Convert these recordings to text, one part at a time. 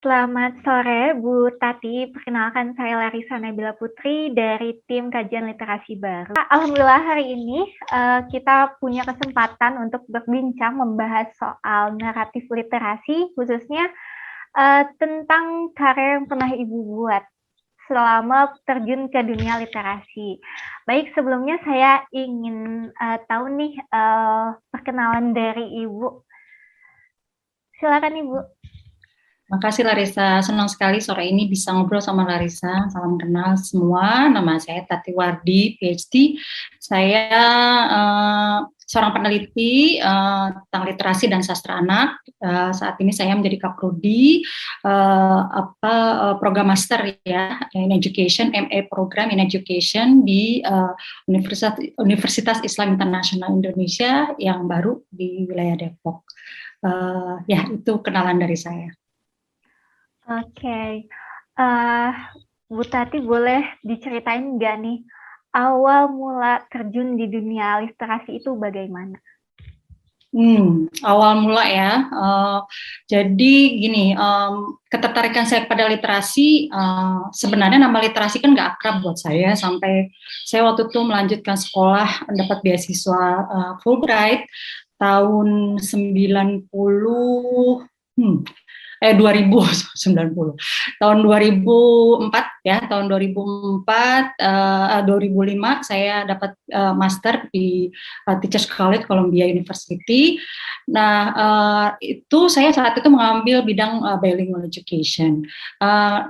Selamat sore, Bu Tati. Perkenalkan saya Larissa Nabila Putri dari tim kajian literasi baru. Alhamdulillah hari ini kita punya kesempatan untuk berbincang membahas soal naratif literasi, khususnya tentang karya yang pernah Ibu buat selama terjun ke dunia literasi. Baik, sebelumnya saya ingin tahu nih perkenalan dari Ibu. Silakan Ibu. Makasih Larissa, senang sekali sore ini bisa ngobrol sama Larissa. Salam kenal semua, nama saya Tati Wardi, PhD. Saya seorang peneliti tentang literasi dan sastra anak. Saat ini saya menjadi Kaprodi, program master ya in education, MA program in education di Universitas Islam Internasional Indonesia yang baru di wilayah Depok. Ya, itu kenalan dari saya. Oke, Bu Tati boleh diceritain nggak nih awal mula terjun di dunia literasi itu bagaimana? Awal mula ya. Jadi gini, ketertarikan saya pada literasi, sebenarnya nama literasi kan nggak akrab buat saya sampai saya waktu itu melanjutkan sekolah dapat beasiswa Fulbright tahun 90. 2090 tahun 2004 ya, tahun 2004 2005 saya dapat master di Teachers College Columbia University. Nah, itu saya saat itu mengambil bidang bilingual education.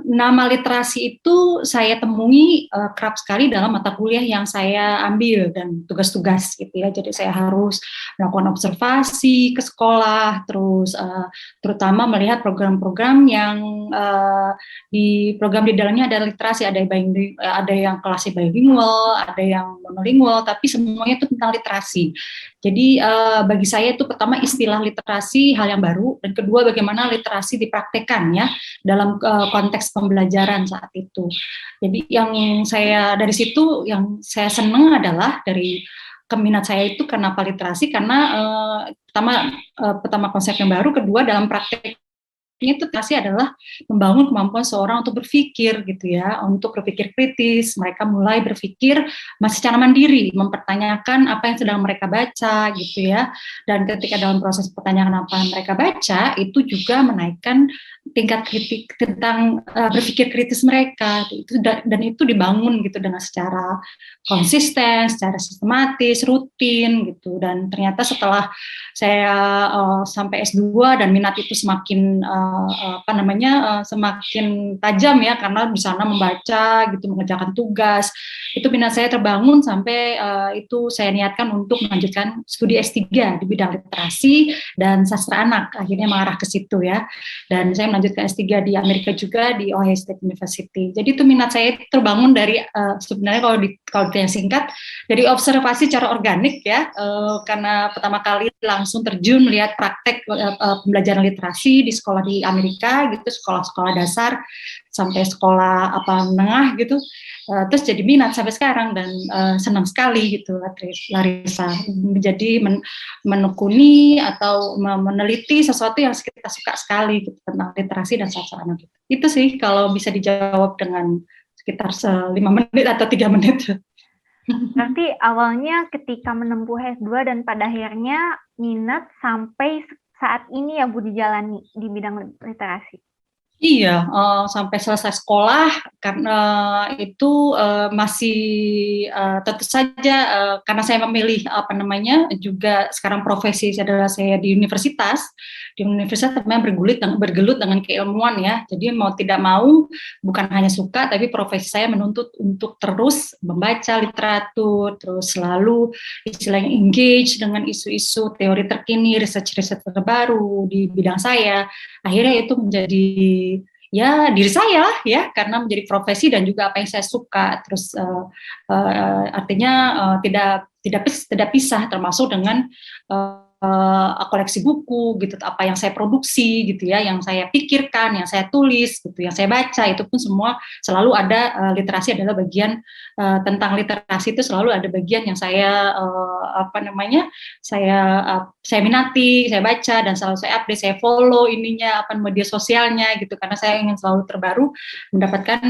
Nama literasi itu saya temui kerap sekali dalam mata kuliah yang saya ambil dan tugas-tugas gitu ya. Jadi saya harus melakukan observasi ke sekolah, terus terutama melihat program-program yang di program di dalamnya ada literasi, ada yang kelasnya bilingual, ada yang monolingual, tapi semuanya itu tentang literasi. Jadi bagi saya itu pertama istilah literasi hal yang baru, dan kedua bagaimana literasi dipraktekkan ya dalam konteks pembelajaran saat itu. Jadi yang saya dari situ yang saya senang adalah dari keminat saya itu kenapa literasi, karena pertama konsep yang baru, kedua dalam praktek itu literasi adalah membangun kemampuan seorang untuk berpikir gitu ya, untuk berpikir kritis. Mereka mulai berpikir secara mandiri, mempertanyakan apa yang sedang mereka baca gitu ya. Dan ketika dalam proses pertanyaan apa yang mereka baca, itu juga menaikkan tingkat kritik tentang berpikir kritis mereka. Dan itu dibangun gitu dengan secara konsisten, secara sistematis, rutin gitu. Dan ternyata setelah saya sampai S2 dan minat itu semakin semakin tajam ya, karena di sana membaca gitu, mengerjakan tugas, itu minat saya terbangun sampai itu saya niatkan untuk melanjutkan studi S3 di bidang literasi dan sastra anak, akhirnya mengarah ke situ ya. Dan saya melanjutkan S3 di Amerika juga di Ohio State University. Jadi itu minat saya terbangun dari sebenarnya kalau yang singkat dari observasi secara organik ya, karena pertama kali langsung terjun melihat praktek pembelajaran literasi di sekolah di Amerika gitu, sekolah-sekolah dasar sampai sekolah menengah gitu, terus jadi minat sampai sekarang dan senang sekali gitu Larissa, menjadi menekuni atau meneliti sesuatu yang kita suka sekali gitu, tentang literasi dan sastra anak. Itu sih kalau bisa dijawab dengan sekitar 5 menit atau 3 menit. Berarti awalnya ketika menempuh S2 dan pada akhirnya minat sampai saat ini ya Bu dijalani di bidang literasi. Iya, sampai selesai sekolah karena itu masih tentu saja karena saya memilih juga sekarang profesi adalah saya di universitas memang bergelut dengan keilmuan ya. Jadi mau tidak mau bukan hanya suka, tapi profesi saya menuntut untuk terus membaca literatur, terus selalu istilahnya engage dengan isu-isu teori terkini, research terbaru di bidang saya. Akhirnya itu menjadi ya diri saya ya, karena menjadi profesi dan juga apa yang saya suka. Terus artinya tidak pisah, termasuk dengan koleksi buku gitu, apa yang saya produksi gitu ya, yang saya pikirkan, yang saya tulis gitu, yang saya baca, itu pun semua selalu ada, literasi adalah bagian, tentang literasi itu selalu ada bagian yang saya saya minati, saya baca, dan selalu saya update, saya follow ininya apa media sosialnya gitu, karena saya ingin selalu terbaru mendapatkan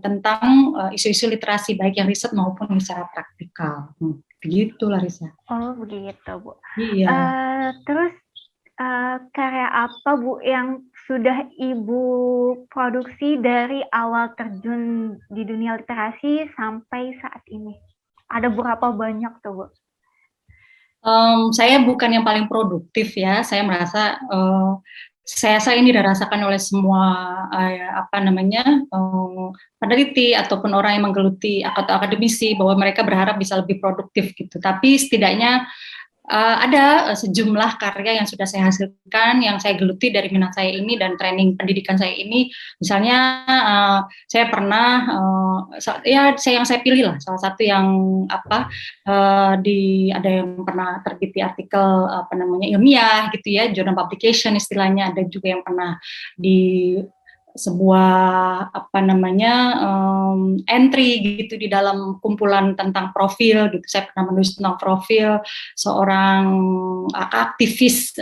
tentang isu-isu literasi baik yang riset maupun secara praktikal. Begitu Larissa. Oh begitu Bu. Iya. Terus karya apa Bu yang sudah Ibu produksi dari awal terjun di dunia literasi sampai saat ini? Ada berapa banyak tuh Bu? Saya bukan yang paling produktif ya. Saya merasa saya ini dirasakan oleh semua peneliti ataupun orang yang menggeluti atau akademisi, bahwa mereka berharap bisa lebih produktif gitu. Tapi setidaknya ada sejumlah karya yang sudah saya hasilkan, yang saya geluti dari minat saya ini dan training pendidikan saya ini. Misalnya saya pernah yang saya pilih lah salah satu yang ada yang pernah terbit di artikel ilmiah gitu ya, journal publication istilahnya. Ada juga yang pernah di sebuah entry gitu di dalam kumpulan tentang profil gitu. Saya pernah menulis tentang profil seorang aktivis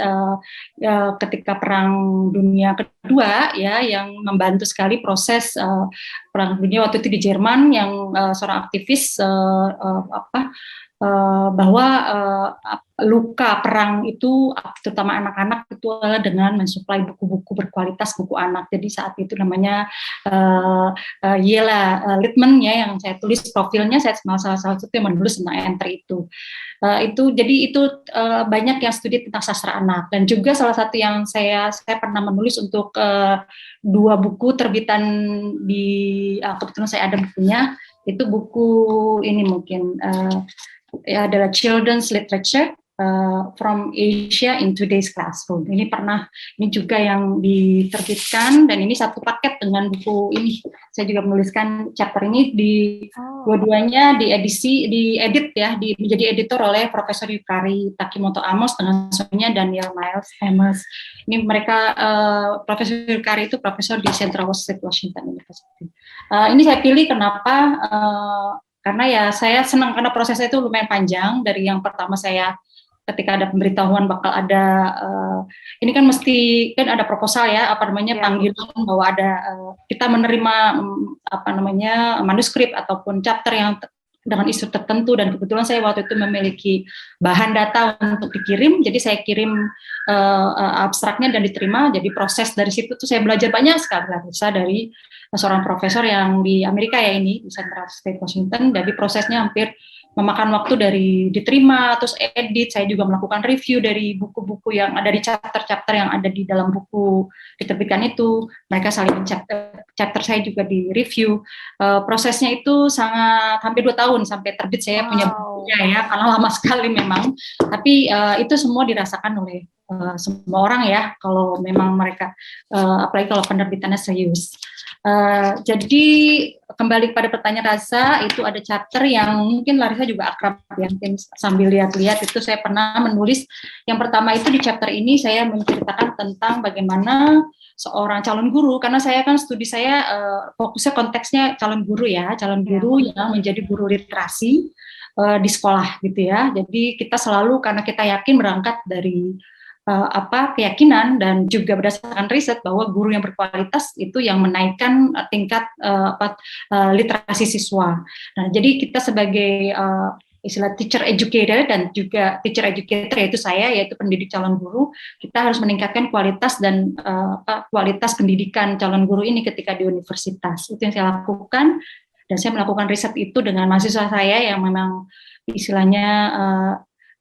ketika Perang Dunia Kedua ya, yang membantu sekali proses Perang Dunia waktu itu di Jerman, yang seorang aktivis bahwa luka perang itu terutama anak-anak itu adalah dengan mensuplai buku-buku berkualitas, buku anak. Jadi saat itu namanya Yela Littman ya, yang saya tulis profilnya, saya salah satu yang menulis tentang entry itu. Jadi itu banyak yang studi tentang sastra anak, dan juga salah satu yang saya pernah menulis untuk 2 buku terbitan di kebetulan saya ada bukunya, itu buku ini mungkin adalah Children's Literature from Asia in Today's Classroom. Ini juga yang diterbitkan, dan ini satu paket dengan buku ini. Saya juga menuliskan chapter ini dua-duanya diedit ya, menjadi editor oleh Profesor Yukari Takimoto Amos dengan suaminya Daniel Miles Amos. Ini mereka Profesor Yukari itu profesor di Central Washington University. Ini saya pilih kenapa? Karena ya saya senang karena prosesnya itu lumayan panjang. Dari yang pertama saya ketika ada pemberitahuan bakal ada ini kan mesti kan ada proposal ya, panggilan bahwa ada kita menerima manuskrip ataupun chapter yang dengan isu tertentu, dan kebetulan saya waktu itu memiliki bahan data untuk dikirim, jadi saya kirim abstraknya dan diterima. Jadi proses dari situ tuh saya belajar banyak sekali dari seorang profesor yang di Amerika ya, ini di Central State Washington. Jadi prosesnya hampir memakan waktu dari diterima, terus edit. Saya juga melakukan review dari buku-buku yang ada di chapter-chapter yang ada di dalam buku diterbitkan itu. Mereka saling chapter saya juga di review. Prosesnya itu hampir 2 tahun sampai terbit saya punya bukunya ya, karena lama sekali memang. Tapi itu semua dirasakan oleh semua orang ya, kalau memang mereka apalagi kalau penerbitannya serius. Jadi kembali pada pertanyaan Rasa, itu ada chapter yang mungkin Larissa juga akrab ya, mungkin sambil lihat-lihat itu saya pernah menulis. Yang pertama itu di chapter ini saya menceritakan tentang bagaimana seorang calon guru, karena saya kan studi saya fokusnya konteksnya calon guru ya, calon guru yang menjadi guru literasi di sekolah gitu ya. Jadi kita selalu, karena kita yakin berangkat dari keyakinan dan juga berdasarkan riset bahwa guru yang berkualitas itu yang menaikkan tingkat literasi siswa. Nah, jadi kita sebagai istilah teacher educator dan juga teacher educator, yaitu saya, yaitu pendidik calon guru, kita harus meningkatkan kualitas dan kualitas pendidikan calon guru ini ketika di universitas. Itu yang saya lakukan, dan saya melakukan riset itu dengan mahasiswa saya yang memang istilahnya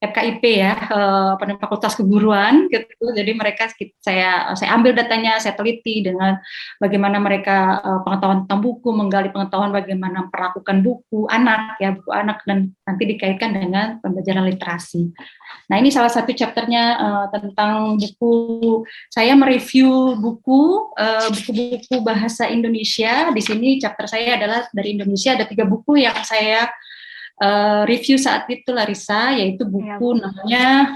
FKIP ya, Fakultas Keguruan gitu. Jadi mereka saya ambil datanya, saya teliti dengan bagaimana mereka pengetahuan tentang buku, menggali pengetahuan bagaimana memperlakukan buku anak ya, buku anak, dan nanti dikaitkan dengan pembelajaran literasi. Nah, ini salah satu chapternya tentang buku. Saya mereview buku-buku bahasa Indonesia. Di sini chapter saya adalah dari Indonesia. Ada 3 buku yang saya review saat itu Larissa, yaitu buku namanya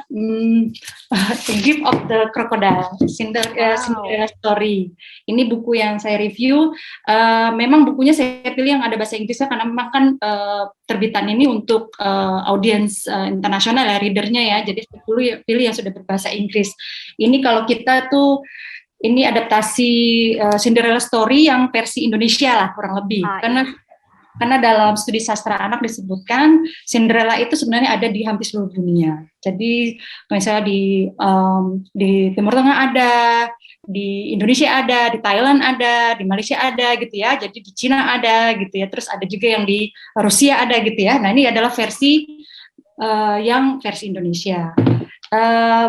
The Gift of the Crocodile, Cinderella Story. Ini buku yang saya review. Memang bukunya saya pilih yang ada bahasa Inggrisnya karena memang kan terbitan ini untuk audiens internasional ya, readernya ya. Jadi saya pilih yang sudah berbahasa Inggris. Ini kalau kita tuh ini adaptasi Cinderella Story yang versi Indonesia lah kurang lebih. Karena dalam studi sastra anak disebutkan Cinderella itu sebenarnya ada di hampir seluruh dunia. Jadi misalnya di Timur Tengah ada, di Indonesia ada, di Thailand ada, di Malaysia ada gitu ya. Jadi di Cina ada gitu ya. Terus ada juga yang di Rusia ada gitu ya. Nah ini adalah versi yang versi Indonesia.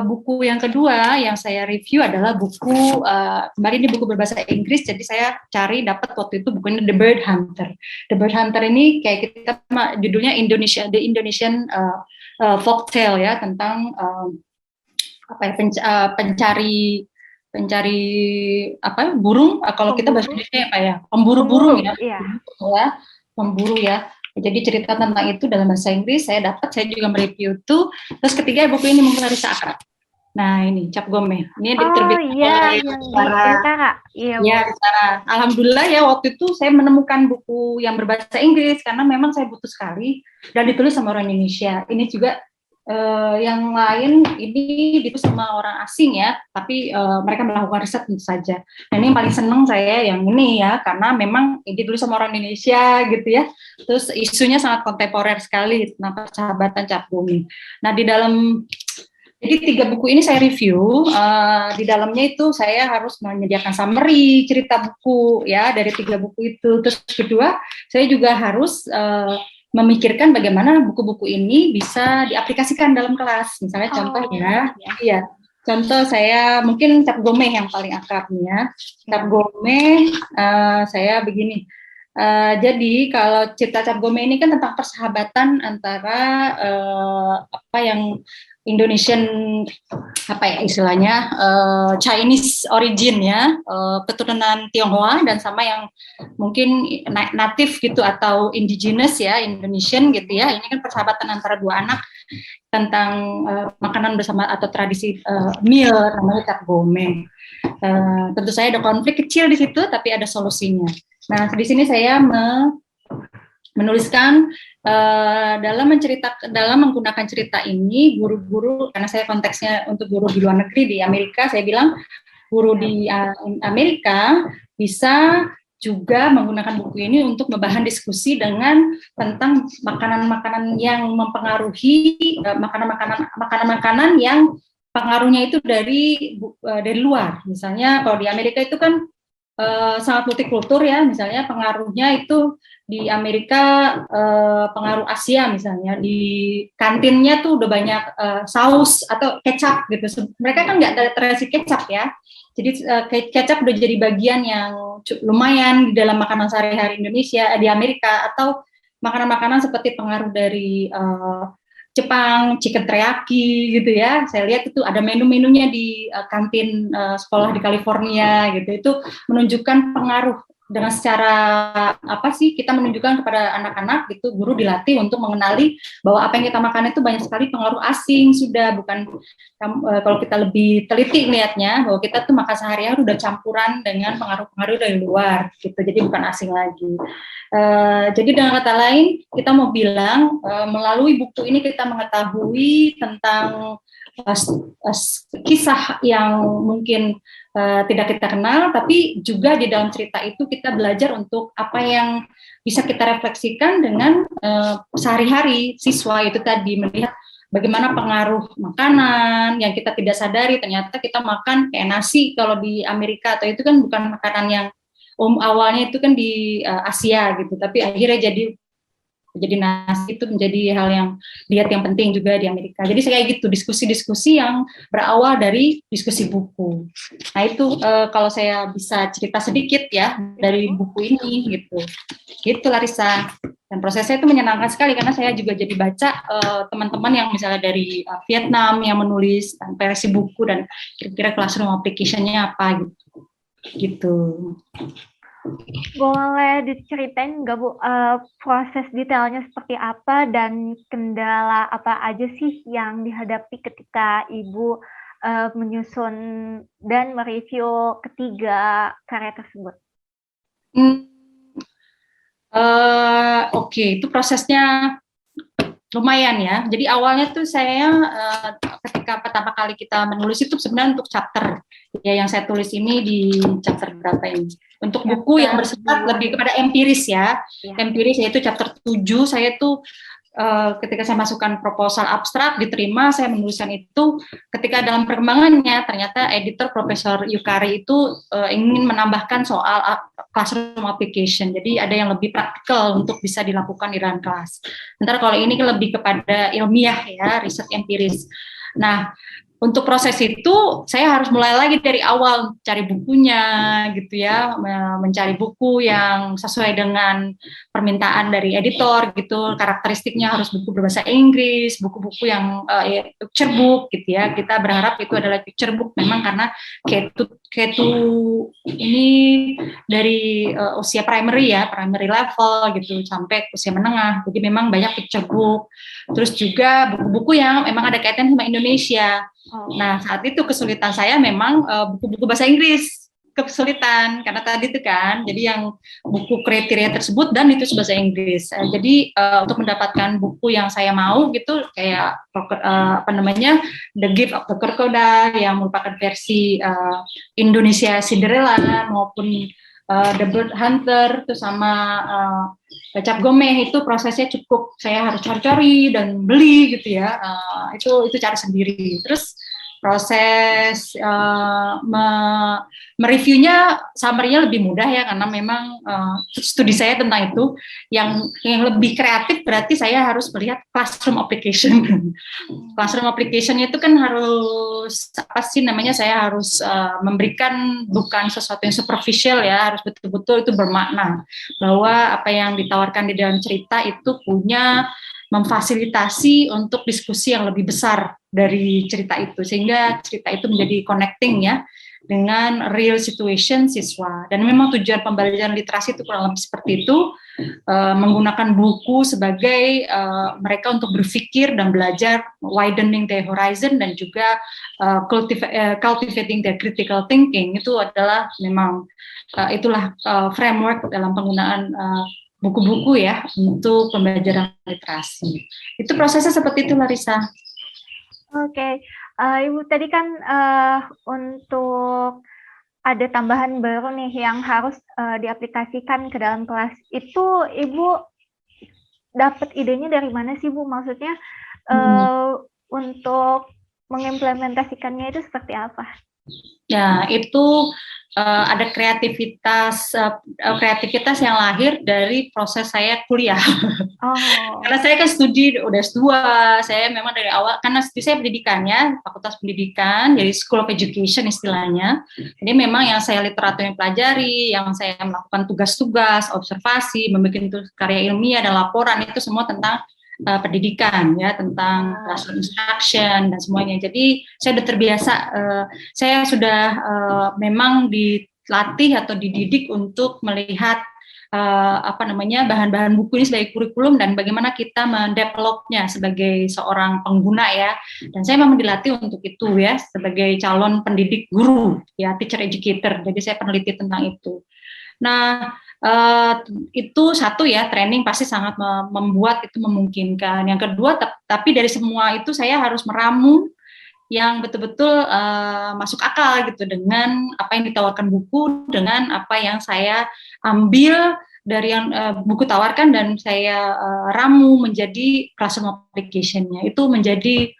Buku yang kedua yang saya review adalah buku kemarin ini buku berbahasa Inggris, jadi saya cari dapat waktu itu bukunya The Bird Hunter. The Bird Hunter ini kayak kita judulnya The Indonesian Folktale ya, tentang pencari burung, kalau kita bahasa Indonesia apa ya, pemburu burung ya, pemburu ya. Jadi cerita tentang itu dalam bahasa Inggris, saya juga mereview itu. Terus ketiga buku ini mungkin Larissa akrab. Nah ini Cap Gome, ini diterbitkan oleh Utara. Alhamdulillah ya waktu itu saya menemukan buku yang berbahasa Inggris karena memang saya butuh sekali dan ditulis sama orang Indonesia. Ini juga yang lain ini ditulis sama orang asing ya, tapi mereka melakukan riset tentu saja. Dan ini yang paling seneng saya yang ini ya, karena memang ini ditulis sama orang Indonesia gitu ya. Terus isunya sangat kontemporer sekali tentang persahabatan Cap Gome. Nah jadi 3 buku ini saya review. Di dalamnya itu saya harus menyediakan summary cerita buku ya dari 3 buku itu. Terus kedua saya juga harus memikirkan bagaimana buku-buku ini bisa diaplikasikan dalam kelas. Misalnya contohnya, contoh saya mungkin Cap Gome yang paling akrabnya. Cap Gome saya begini. Jadi kalau cerita Cap Gome ini kan tentang persahabatan antara apa yang Indonesian istilahnya Chinese origin ya, keturunan Tionghoa dan sama yang mungkin native gitu atau indigenous ya, Indonesian gitu ya. Ini kan persahabatan antara 2 anak tentang makanan bersama atau tradisi meal namanya Cap Gome. Tentu saja ada konflik kecil di situ tapi ada solusinya. Nah, di sini saya menuliskan dalam menggunakan cerita ini guru-guru, karena saya konteksnya untuk guru di luar negeri di Amerika, saya bilang guru di Amerika bisa juga menggunakan buku ini untuk membahan diskusi tentang makanan-makanan yang mempengaruhi makanan-makanan yang pengaruhnya itu dari luar. Misalnya kalau di Amerika itu kan sangat multikultur ya, misalnya pengaruhnya itu di Amerika pengaruh Asia misalnya, di kantinnya tuh udah banyak saus atau kecap gitu. Mereka kan nggak ada tradisi kecap ya, jadi kecap udah jadi bagian yang lumayan di dalam makanan sehari-hari Indonesia di Amerika, atau makanan-makanan seperti pengaruh dari Jepang, chicken teriyaki gitu ya. Saya lihat itu ada menu-menunya di kantin sekolah di California gitu. Itu menunjukkan pengaruh dengan secara kita menunjukkan kepada anak-anak gitu, guru dilatih untuk mengenali bahwa apa yang kita makan itu banyak sekali pengaruh asing, sudah bukan kalau kita lebih teliti melihatnya bahwa kita tuh makan sehari-hari udah campuran dengan pengaruh-pengaruh dari luar gitu, jadi bukan asing lagi. Jadi dengan kata lain kita mau bilang melalui buku ini kita mengetahui tentang kisah yang mungkin tidak kita kenal, tapi juga di dalam cerita itu kita belajar untuk apa yang bisa kita refleksikan dengan sehari-hari siswa itu tadi, melihat bagaimana pengaruh makanan yang kita tidak sadari, ternyata kita makan kayak nasi kalau di Amerika, atau itu kan bukan makanan yang awalnya itu kan di Asia gitu, tapi akhirnya jadi nasi itu menjadi hal yang diet yang penting juga di Amerika. Jadi saya kayak gitu, diskusi-diskusi yang berawal dari diskusi buku. Nah itu kalau saya bisa cerita sedikit ya dari buku ini gitu Larissa. Dan prosesnya itu menyenangkan sekali karena saya juga jadi baca teman-teman yang misalnya dari Vietnam yang menulis versi buku dan kira-kira classroom application-nya apa gitu. Boleh diceritain nggak Bu, proses detailnya seperti apa dan kendala apa aja sih yang dihadapi ketika Ibu menyusun dan mereview ketiga karya tersebut? Hmm, Oke, itu prosesnya lumayan ya. Jadi awalnya tuh saya ketika pertama kali kita menulis itu sebenarnya untuk chapter ya, yang saya tulis ini di chapter berapa ini? Untuk buku yang bersifat lebih kepada empiris ya. Empiris yaitu chapter 7 saya tuh ketika saya masukkan proposal abstrak diterima, saya menuliskan itu. Ketika dalam perkembangannya ternyata editor Profesor Yukari itu ingin menambahkan soal classroom application, jadi ada yang lebih praktikal untuk bisa dilakukan di dalam kelas. Sementara kalau ini lebih kepada ilmiah ya, riset empiris. Nah, untuk proses itu saya harus mulai lagi dari awal, cari bukunya gitu ya, mencari buku yang sesuai dengan permintaan dari editor gitu, karakteristiknya harus buku berbahasa Inggris, buku-buku yang picture book gitu ya. Kita berharap itu adalah picture book memang karena K2 ini dari usia primary ya, primary level gitu sampai usia menengah. Jadi memang banyak picture book. Terus juga buku-buku yang memang ada kaitan sama Indonesia. Nah, saat itu kesulitan saya memang buku-buku bahasa Inggris kesulitan karena tadi itu kan, jadi yang buku kriteria tersebut dan itu bahasa Inggris. Jadi untuk mendapatkan buku yang saya mau gitu, kayak apa namanya, The Gift of the Crocodile yang merupakan versi Indonesia Cinderella maupun The Bird Hunter itu sama Cap Gomeh, itu prosesnya cukup saya harus cari-cari dan beli gitu ya. Itu cari sendiri. Terus proses mereviewnya, summary-nya lebih mudah ya karena memang studi saya tentang itu. Yang lebih kreatif berarti saya harus melihat classroom application. Classroom application-nya itu kan harus apa sih namanya, saya harus memberikan bukan sesuatu yang superficial ya, harus betul-betul itu bermakna bahwa apa yang ditawarkan di dalam cerita itu punya memfasilitasi untuk diskusi yang lebih besar dari cerita itu, sehingga cerita itu menjadi connecting ya dengan real situation siswa. Dan memang tujuan pembelajaran literasi itu kurang lebih seperti itu, menggunakan buku sebagai mereka untuk berpikir dan belajar, widening their horizon, dan juga cultivating their critical thinking. Itu adalah memang itulah framework dalam penggunaan buku-buku ya untuk pembelajaran literasi. Itu prosesnya seperti itu, Larissa. Oke, Ibu tadi kan untuk ada tambahan baru nih yang harus diaplikasikan ke dalam kelas. Itu Ibu dapat idenya dari mana sih, Bu? Maksudnya untuk mengimplementasikannya itu seperti apa? Ya, itu ada kreativitas yang lahir dari proses saya kuliah. Karena saya kan studi udah S2, saya memang dari awal, karena studi saya pendidikannya, Fakultas Pendidikan, jadi School of Education istilahnya. Jadi memang yang saya literatur yang pelajari, yang saya melakukan tugas-tugas, observasi, membuat karya ilmiah dan laporan, itu semua tentang pendidikan ya, tentang classroom instruction dan semuanya. Jadi saya sudah terbiasa, saya sudah memang dilatih atau dididik untuk melihat apa namanya, bahan-bahan buku ini sebagai kurikulum dan bagaimana kita mendevelopnya sebagai seorang pengguna ya. Dan saya memang dilatih untuk itu ya, sebagai calon pendidik guru ya, teacher educator. Jadi saya peneliti tentang itu. Nah, itu satu ya, training pasti sangat membuat itu memungkinkan. Yang kedua, tapi dari semua itu saya harus meramu yang betul-betul masuk akal gitu dengan apa yang ditawarkan buku, dengan apa yang saya ambil dari yang buku tawarkan dan saya ramu menjadi classroom application-nya. Itu menjadi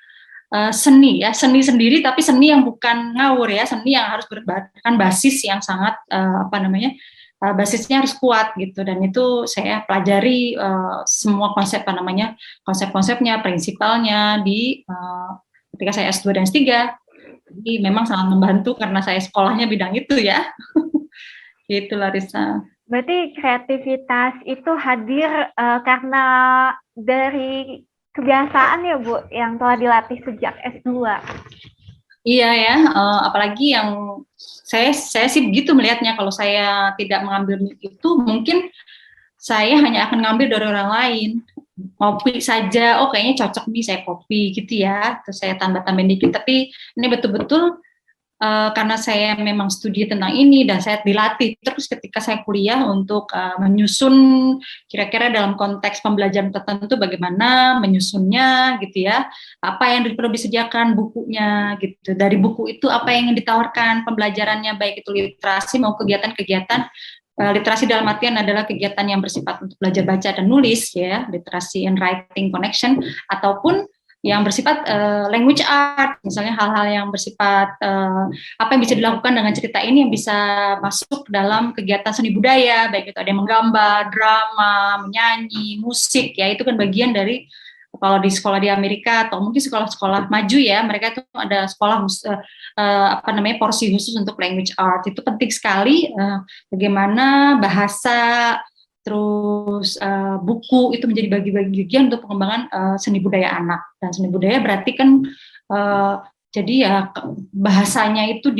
seni ya, seni sendiri, tapi seni yang bukan ngawur ya, seni yang harus berdasarkan basis yang sangat apa namanya, basisnya harus kuat gitu. Dan itu saya pelajari semua konsep apa namanya, konsep-konsepnya, prinsipalnya di ketika saya S2 dan S3. Jadi memang sangat membantu karena saya sekolahnya bidang itu ya. Gitu, Larissa. Berarti kreativitas itu hadir karena dari kebiasaan ya, Bu, yang telah dilatih sejak S2. Iya ya, apalagi yang saya sih begitu melihatnya, kalau saya tidak mengambil itu mungkin saya hanya akan ngambil dari orang lain. Kopi saja, oh kayaknya cocok nih saya kopi gitu ya, terus saya tambah-tambahin dikit. Tapi ini betul-betul karena saya memang studi tentang ini dan saya dilatih terus ketika saya kuliah untuk menyusun kira-kira dalam konteks pembelajaran tertentu bagaimana menyusunnya gitu ya, apa yang perlu disediakan bukunya gitu, dari buku itu apa yang ditawarkan pembelajarannya, baik itu literasi maupun kegiatan-kegiatan. Literasi dalam artian adalah kegiatan yang bersifat untuk belajar baca dan nulis ya, literasi and writing connection, ataupun yang bersifat language art, misalnya hal-hal yang bersifat apa yang bisa dilakukan dengan cerita ini yang bisa masuk dalam kegiatan seni budaya, baik itu ada yang menggambar, drama, menyanyi, musik ya, itu kan bagian dari, kalau di sekolah di Amerika atau mungkin sekolah-sekolah maju ya, mereka itu ada sekolah apa namanya porsi khusus untuk language art. Itu penting sekali, bagaimana bahasa terus buku itu menjadi bagian untuk pengembangan seni budaya anak. Dan seni budaya berarti kan jadi ya bahasanya itu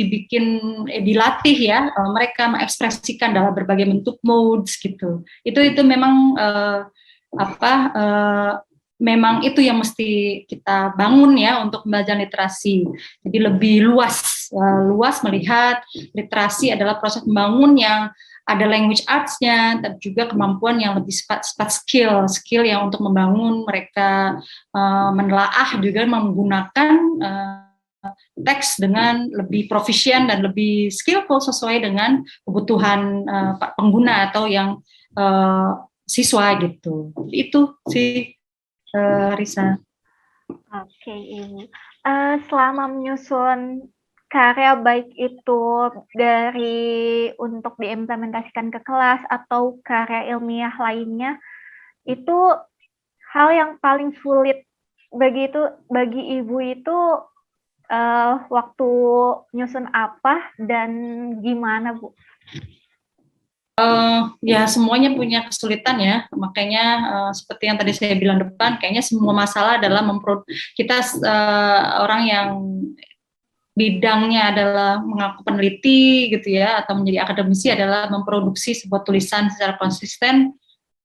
dilatih ya, mereka mengekspresikan dalam berbagai bentuk modes gitu. Itu memang memang itu yang mesti kita bangun ya untuk pembelajaran literasi. Jadi lebih luas melihat literasi adalah proses membangun yang ada language arts-nya, tapi juga kemampuan yang lebih sifat skill yang untuk membangun mereka menelaah juga menggunakan teks dengan lebih profisien dan lebih skillful sesuai dengan kebutuhan pengguna atau yang siswa gitu. Itu sih. Risa. Oke, Ibu. Selama menyusun karya baik itu dari untuk diimplementasikan ke kelas atau karya ilmiah lainnya, itu hal yang paling sulit bagi Ibu itu waktu nyusun apa dan gimana, Bu? Ya semuanya punya kesulitan ya, makanya seperti yang tadi saya bilang depan, kayaknya semua masalah adalah kita orang yang bidangnya adalah mengaku peneliti gitu ya, atau menjadi akademisi adalah memproduksi sebuah tulisan secara konsisten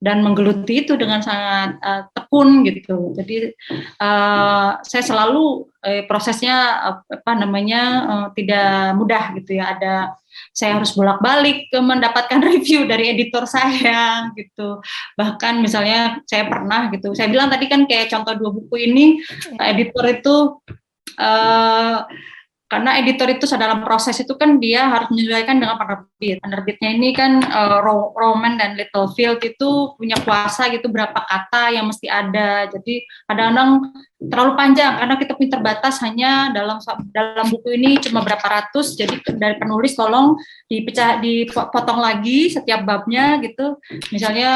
dan menggeluti itu dengan sangat tekun gitu. Jadi saya selalu prosesnya tidak mudah gitu ya. Saya harus bolak-balik mendapatkan review dari editor saya gitu. Bahkan misalnya saya pernah gitu, saya bilang tadi kan kayak contoh 2 buku ini, editor itu karena editor itu dalam proses itu kan dia harus menyesuaikan dengan penerbit. Penerbitnya ini kan Rowman dan Littlefield itu punya kuasa gitu berapa kata yang mesti ada. Jadi kadang-kadang terlalu panjang karena kita punya terbatas hanya dalam buku ini cuma berapa ratus. Jadi dari penulis tolong dipotong lagi setiap babnya gitu. Misalnya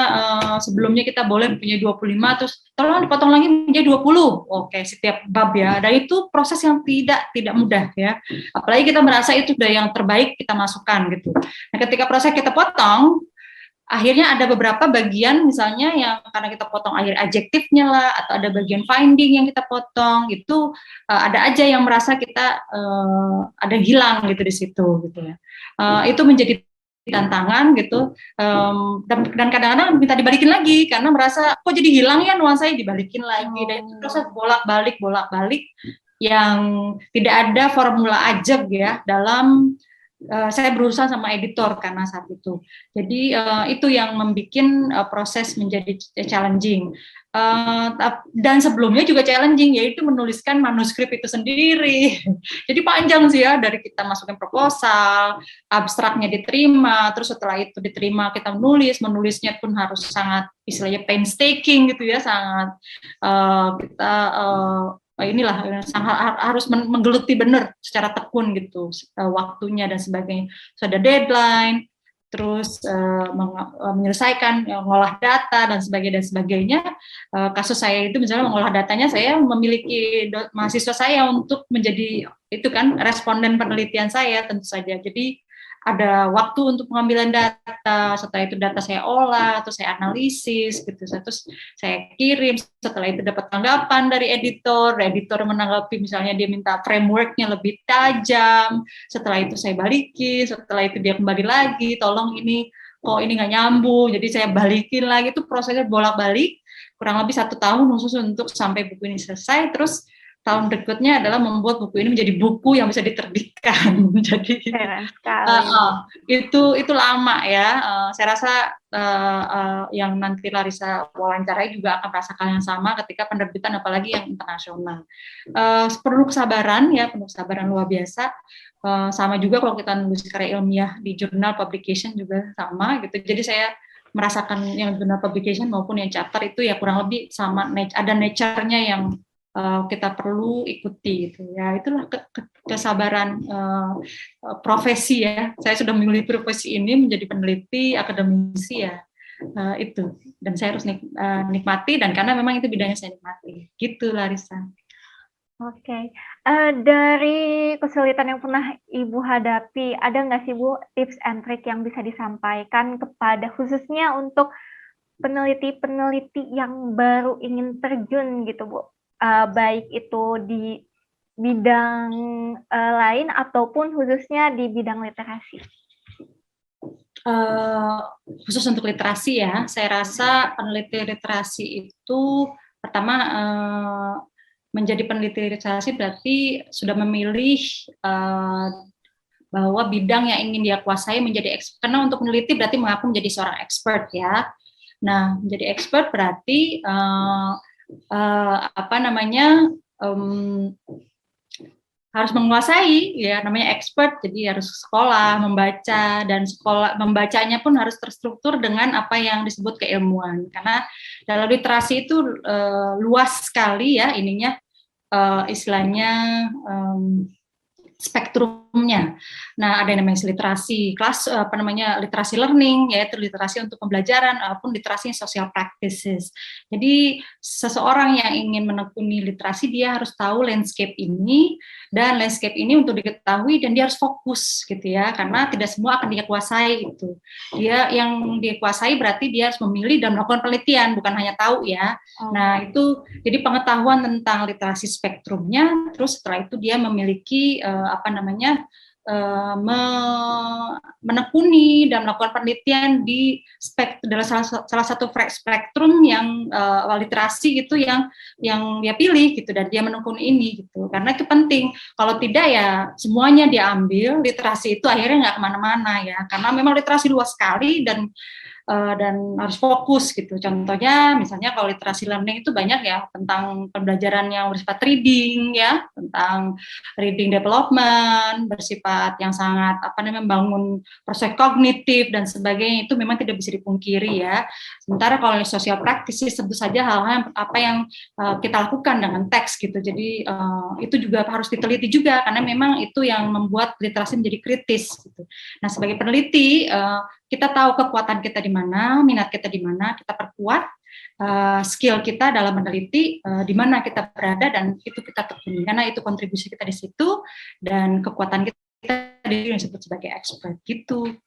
sebelumnya kita boleh punya 25, terus tolong dipotong lagi menjadi 20. Oke, setiap bab ya. Dan itu proses yang tidak mudah ya. Apalagi kita merasa itu sudah yang terbaik kita masukkan gitu. Nah, ketika proses kita potong, akhirnya ada beberapa bagian misalnya yang karena kita potong akhir adjektifnya lah, atau ada bagian finding yang kita potong, itu ada aja yang merasa kita ada hilang gitu di situ gitu ya. Itu menjadi tantangan gitu, dan kadang-kadang minta dibalikin lagi karena merasa kok jadi hilang ya nuansanya, dibalikin lagi, dan itu proses bolak-balik yang tidak ada formula ajeg ya dalam saya berurusan sama editor karena saat itu. Jadi itu yang membuat proses menjadi challenging. Dan sebelumnya juga challenging, yaitu menuliskan manuskrip itu sendiri. Jadi panjang sih ya, dari kita masukin proposal, abstraknya diterima, terus setelah itu diterima kita menulisnya pun harus sangat istilahnya painstaking gitu ya, sangat kita inilah harus menggeluti benar secara tekun gitu waktunya dan sebagainya. So, ada deadline, terus menyelesaikan mengolah data dan sebagainya. Kasus saya itu misalnya mengolah datanya, saya memiliki mahasiswa saya untuk menjadi itu kan responden penelitian saya tentu saja. Jadi ada waktu untuk pengambilan data, setelah itu data saya olah, terus saya analisis gitu, terus saya kirim, setelah itu dapat tanggapan dari editor menanggapi misalnya dia minta frameworknya lebih tajam, setelah itu saya balikin, setelah itu dia kembali lagi, tolong ini kok ini nggak nyambung, jadi saya balikin lagi, itu prosesnya bolak-balik, kurang lebih 1 tahun khusus untuk sampai buku ini selesai, terus tahun berikutnya adalah membuat buku ini menjadi buku yang bisa diterbitkan. Jadi Keren sekali. itu lama ya. Saya rasa yang nanti Larissa wawancarai juga akan merasakan yang sama ketika penerbitan, apalagi yang internasional. Perlu kesabaran ya, penuh kesabaran luar biasa. Sama juga kalau kita nulis karya ilmiah di jurnal publication juga sama gitu. Jadi saya merasakan yang jurnal publication maupun yang chapter itu ya kurang lebih sama, ada nature-nya yang kita perlu ikuti gitu ya. Itulah kesabaran profesi ya. Saya sudah memilih profesi ini menjadi peneliti akademisi ya, itu, dan saya harus nikmati, dan karena memang itu bidangnya saya nikmati gitu, Larissa. Oke. Dari kesulitan yang pernah Ibu hadapi, ada nggak sih Bu tips and trick yang bisa disampaikan kepada khususnya untuk peneliti-peneliti yang baru ingin terjun gitu Bu, baik itu di bidang lain ataupun khususnya di bidang literasi? Khusus untuk literasi ya, saya rasa peneliti literasi itu pertama menjadi peneliti literasi berarti sudah memilih bahwa bidang yang ingin dia kuasai menjadi expert, karena untuk meneliti berarti mengaku menjadi seorang expert ya. Nah, menjadi expert berarti harus menguasai ya, namanya expert, jadi harus sekolah membaca, dan sekolah membacanya pun harus terstruktur dengan apa yang disebut keilmuan, karena dalam literasi itu luas sekali ya ininya, istilahnya spektrumnya. Nah, ada yang namanya literasi literasi learning, yaitu literasi untuk pembelajaran, ataupun literasi social practices. Jadi seseorang yang ingin menekuni literasi, dia harus tahu landscape ini, dan landscape ini untuk diketahui dan dia harus fokus gitu ya, karena tidak semua akan dia kuasai itu. Dia yang dia kuasai berarti dia harus memilih dan melakukan penelitian, bukan hanya tahu ya. Nah, itu jadi pengetahuan tentang literasi spektrumnya, terus setelah itu dia memiliki menekuni dan melakukan penelitian di dalam salah satu spektrum yang literasi itu yang dia pilih gitu, dan dia menekuni ini gitu, karena itu penting. Kalau tidak ya semuanya diambil, literasi itu akhirnya nggak kemana-mana ya, karena memang literasi luas sekali dan harus fokus gitu. Contohnya misalnya kalau literasi learning itu banyak ya tentang pembelajaran yang bersifat reading ya, tentang reading development, bersifat yang sangat membangun proses kognitif dan sebagainya, itu memang tidak bisa dipungkiri ya. Sementara kalau social practice tentu saja hal-hal apa yang kita lakukan dengan teks gitu. Jadi itu juga harus diteliti juga, karena memang itu yang membuat literasi menjadi kritis gitu. Nah, sebagai peneliti kita tahu kekuatan kita di mana, minat kita di mana, kita perkuat skill kita dalam meneliti, di mana kita berada, dan itu kita tekuni, karena itu kontribusi kita di situ, dan kekuatan kita disebut sebagai expert gitu.